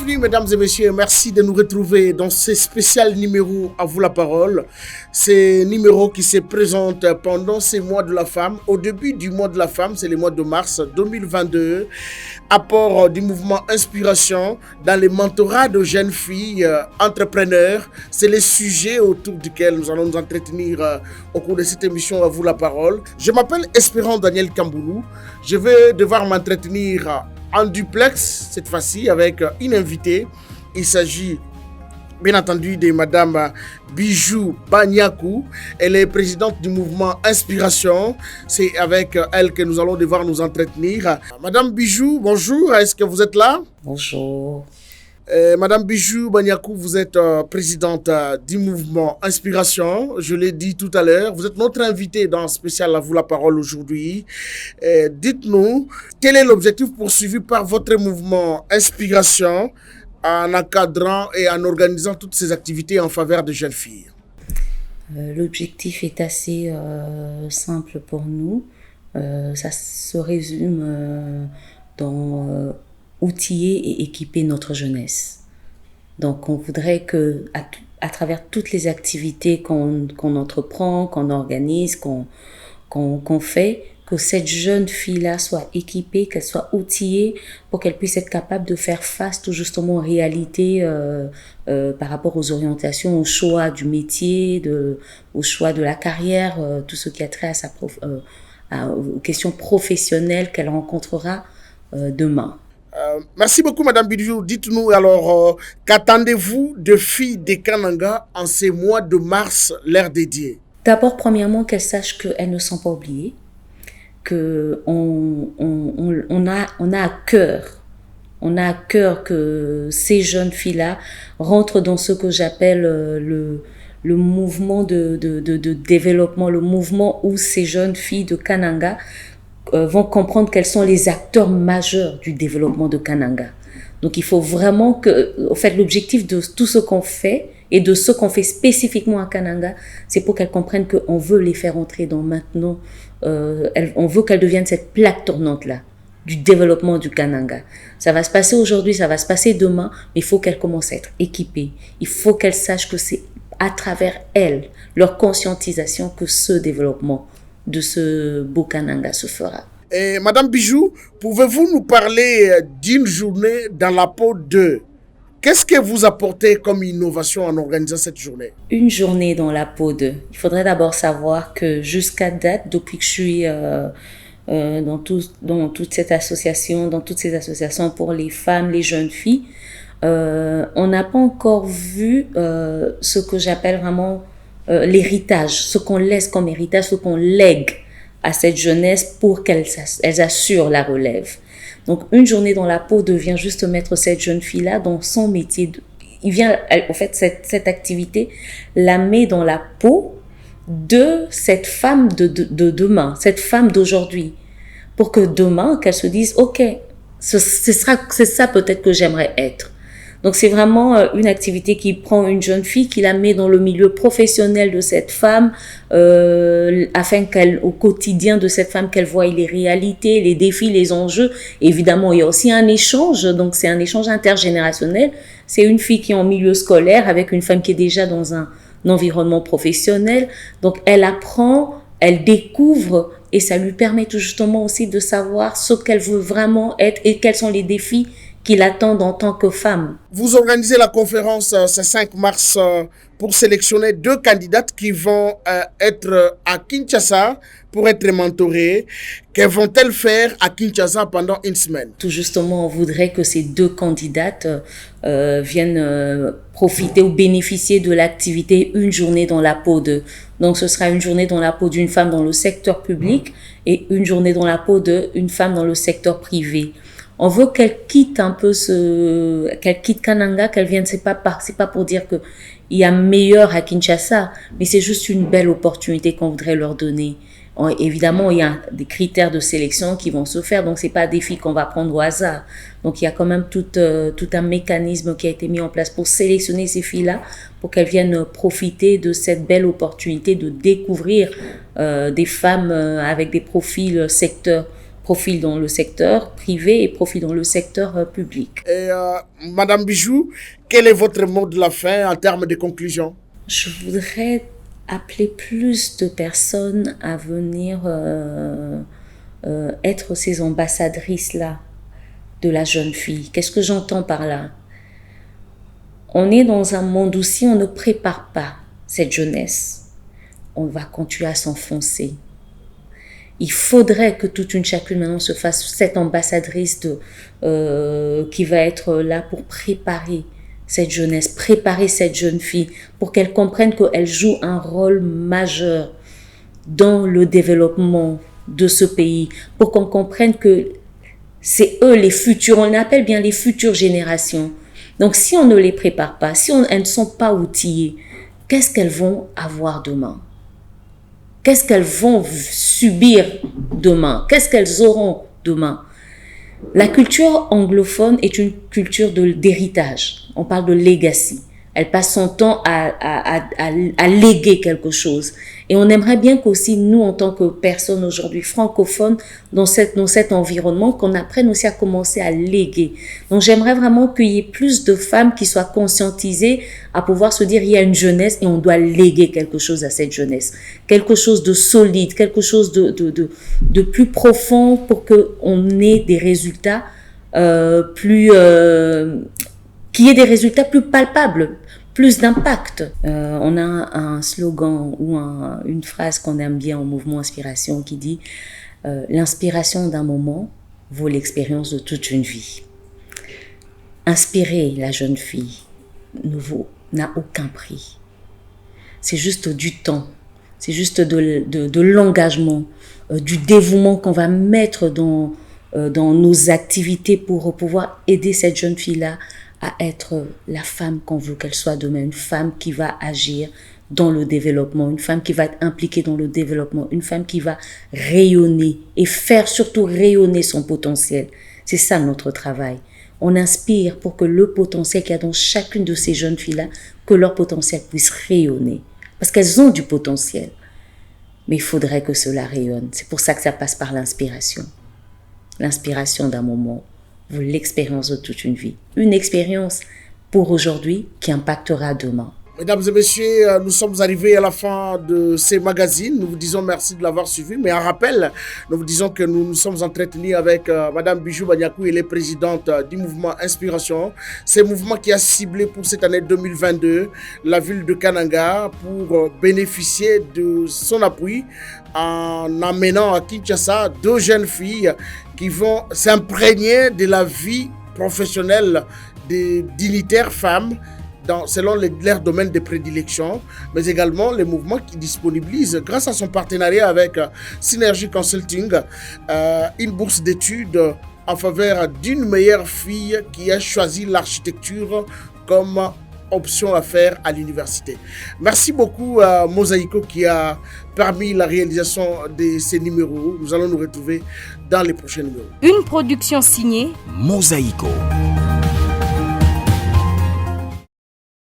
Bienvenue mesdames et messieurs, merci de nous retrouver dans ce spécial numéro à vous la parole. Ce numéro qui se présente pendant ces mois de la femme. Au début du mois de la femme, c'est le mois de mars 2022. Apport du mouvement Inspiration dans les mentorats de jeunes filles entrepreneurs. C'est le sujet autour duquel nous allons nous entretenir au cours de cette émission à vous la parole. Je m'appelle Espérant Daniel Kamboulou. Je vais devoir m'entretenir en duplex, cette fois-ci, avec une invitée. Il s'agit, bien entendu, de Madame Bijou Banyakou. Elle est présidente du mouvement Inspiration. C'est avec elle que nous allons devoir nous entretenir. Madame Bijou, bonjour. Est-ce que vous êtes là? Bonjour. Madame Bijou Banyakou, vous êtes présidente du mouvement Inspiration. Je l'ai dit tout à l'heure. Vous êtes notre invitée dans Spécial à vous la parole aujourd'hui. Dites-nous, quel est l'objectif poursuivi par votre mouvement Inspiration en encadrant et en organisant toutes ces activités en faveur des jeunes filles? L'objectif est assez simple pour nous. Ça se résume dans outiller et équiper notre jeunesse. Donc, on voudrait que, à travers toutes les activités qu'on entreprend, qu'on organise, qu'on fait, que cette jeune fille-là soit équipée, qu'elle soit outillée pour qu'elle puisse être capable de faire face tout justement aux réalités par rapport aux orientations, au choix du métier, au choix de la carrière, tout ce qui a trait aux questions professionnelles qu'elle rencontrera demain. Merci beaucoup Madame Bijou. Dites-nous alors, qu'attendez-vous de filles de Kananga en ces mois de mars, l'ère dédiée? D'abord, premièrement, qu'elles sachent qu'elles ne sont pas oubliées, qu'on a à cœur. On a à cœur que ces jeunes filles-là rentrent dans ce que j'appelle le mouvement de développement, le mouvement où ces jeunes filles de Kananga vont comprendre quels sont les acteurs majeurs du développement de Kananga. Donc, il faut vraiment que, en fait, l'objectif de tout ce qu'on fait et de ce qu'on fait spécifiquement à Kananga, c'est pour qu'elles comprennent qu'on veut les faire entrer dans maintenant, on veut qu'elles deviennent cette plaque tournante-là du développement du Kananga. Ça va se passer aujourd'hui, ça va se passer demain, mais il faut qu'elles commencent à être équipées. Il faut qu'elles sachent que c'est à travers elles, leur conscientisation, que ce développement de ce beau Kananga se fera. Et Madame Bijou, pouvez-vous nous parler d'une journée dans la peau de... Qu'est-ce que vous apportez comme innovation en organisant cette journée? Une journée dans la peau de... Il faudrait d'abord savoir que jusqu'à date, depuis que je suis dans toute cette association, dans toutes ces associations pour les femmes, les jeunes filles, on n'a pas encore vu ce que j'appelle vraiment l'héritage, ce qu'on laisse comme héritage, ce qu'on lègue à cette jeunesse pour qu'elles assurent la relève. Donc, une journée dans la peau devient juste mettre cette jeune fille-là dans son métier. En fait, cette activité la met dans la peau de cette femme de demain, cette femme d'aujourd'hui, pour que demain, qu'elle se dise, ok, c'est ça peut-être que j'aimerais être. Donc, c'est vraiment une activité qui prend une jeune fille, qui la met dans le milieu professionnel de cette femme, afin au quotidien de cette femme, qu'elle voie les réalités, les défis, les enjeux. Évidemment, il y a aussi un échange, donc c'est un échange intergénérationnel. C'est une fille qui est en milieu scolaire avec une femme qui est déjà dans un environnement professionnel. Donc, elle apprend, elle découvre, et ça lui permet tout justement aussi de savoir ce qu'elle veut vraiment être et quels sont les défis qui l'attendent en tant que femme. Vous organisez la conférence ce 5 mars pour sélectionner 2 candidates qui vont être à Kinshasa pour être mentorées. Que vont-elles faire à Kinshasa pendant une semaine? Tout justement, on voudrait que ces 2 candidates viennent profiter ou bénéficier de l'activité Une journée dans la peau de. Donc, ce sera une journée dans la peau d'une femme dans le secteur public et une journée dans la peau d'une femme dans le secteur privé. On veut qu'elle quitte un peu qu'elle quitte Kananga, qu'elle vienne, c'est pas pour dire que il y a meilleur à Kinshasa, mais c'est juste une belle opportunité qu'on voudrait leur donner. Évidemment, il y a des critères de sélection qui vont se faire, donc c'est pas des filles qu'on va prendre au hasard. Donc il y a quand même tout un mécanisme qui a été mis en place pour sélectionner ces filles-là, pour qu'elles viennent profiter de cette belle opportunité de découvrir des femmes avec des profils secteurs profil dans le secteur privé et profil dans le secteur public. Et Madame Bijou, quel est votre mot de la fin en termes de conclusion? Je voudrais appeler plus de personnes à venir être ces ambassadrices-là de la jeune fille. Qu'est-ce que j'entends par là? On est dans un monde où si on ne prépare pas cette jeunesse, on va continuer à s'enfoncer. Il faudrait que toute une chacune maintenant se fasse cette ambassadrice qui va être là pour préparer cette jeunesse, préparer cette jeune fille pour qu'elle comprenne qu'elle joue un rôle majeur dans le développement de ce pays, pour qu'on comprenne que c'est eux les futurs, on appelle bien les futures générations. Donc si on ne les prépare pas, si elles ne sont pas outillées, qu'est-ce qu'elles vont avoir demain? Qu'est-ce qu'elles vont subir demain? Qu'est-ce qu'elles auront demain? La culture anglophone est une culture d'héritage. On parle de legacy. Elle passe son temps à léguer quelque chose. Et on aimerait bien qu'aussi, nous, en tant que personnes aujourd'hui francophones, dans cet environnement, qu'on apprenne aussi à commencer à léguer. Donc, j'aimerais vraiment qu'il y ait plus de femmes qui soient conscientisées à pouvoir se dire, il y a une jeunesse et on doit léguer quelque chose à cette jeunesse. Quelque chose de solide, quelque chose de plus profond pour qu'on ait des résultats qui aient des résultats plus palpables, plus d'impact. On a un slogan ou une phrase qu'on aime bien au mouvement Inspiration qui dit l'inspiration d'un moment vaut l'expérience de toute une vie. Inspirer la jeune fille n'a aucun prix. C'est juste du temps, c'est juste de l'engagement, du dévouement qu'on va mettre dans nos activités pour pouvoir aider cette jeune fille-là à être la femme qu'on veut qu'elle soit demain, une femme qui va agir dans le développement, une femme qui va être impliquée dans le développement, une femme qui va rayonner et faire surtout rayonner son potentiel. C'est ça notre travail. On inspire pour que le potentiel qu'il y a dans chacune de ces jeunes filles-là, que leur potentiel puisse rayonner. Parce qu'elles ont du potentiel. Mais il faudrait que cela rayonne. C'est pour ça que ça passe par l'inspiration. L'inspiration d'un moment vaut l'expérience de toute une vie. Une expérience pour aujourd'hui qui impactera demain. Mesdames et messieurs, nous sommes arrivés à la fin de ces magazines. Nous vous disons merci de l'avoir suivi. Mais en rappel, nous vous disons que nous nous sommes entretenus avec Madame Bijou Baniakou, elle est présidente du mouvement Inspiration. C'est un mouvement qui a ciblé pour cette année 2022 la ville de Kananga pour bénéficier de son appui en amenant à Kinshasa 2 jeunes filles qui vont s'imprégner de la vie professionnelle des dignitaires femmes selon leur domaine de prédilection, mais également les mouvements qui disponibilisent, grâce à son partenariat avec Synergie Consulting, une bourse d'études en faveur d'une meilleure fille qui a choisi l'architecture comme option à faire à l'université. Merci beaucoup à Mosaïco qui a permis la réalisation de ces numéros. Nous allons nous retrouver dans les prochains numéros. Une production signée Mosaïco.